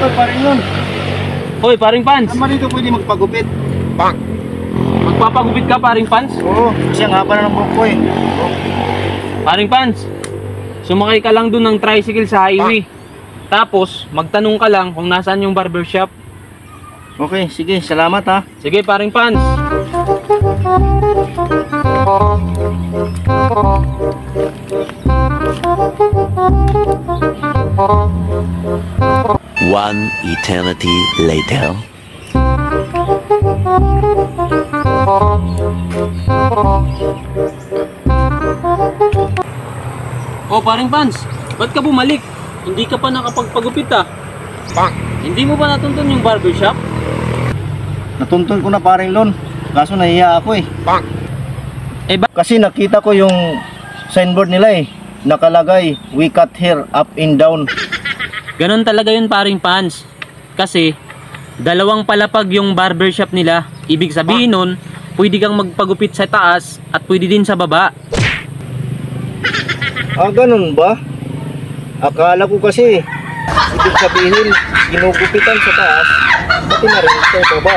Oy, paring nun. Hoy, paring Pans. Naman dito pwede magpagupit. Magpapagupit ka, paring Pans? Oo, kasi ang haba na ng buhok ko eh. Paring Pans, sumakay ka lang dun ng tricycle sa highway. Tapos, magtanong ka lang kung nasaan yung barbershop. Okay, sige, salamat ha. Sige, paring Pans. One eternity later. Oh, paring Pans, ba't ka bumalik? Hindi ka pa nakapagpagupit ah. Hindi mo ba natuntun yung barbershop? Natuntun ko na paring Lon. Kaso nahiya ako eh. Kasi nakita ko yung signboard nila eh. Nakalagay, we cut hair up and down. Ganon talaga yun, paring Pans. Kasi, dalawang palapag yung barbershop nila. Ibig sabihin nun, pwede kang magpagupit sa taas at pwede din sa baba. Ah, ganun ba? Akala ko kasi, ibig sabihin, ginugupitan sa taas, pati na rin sa baba.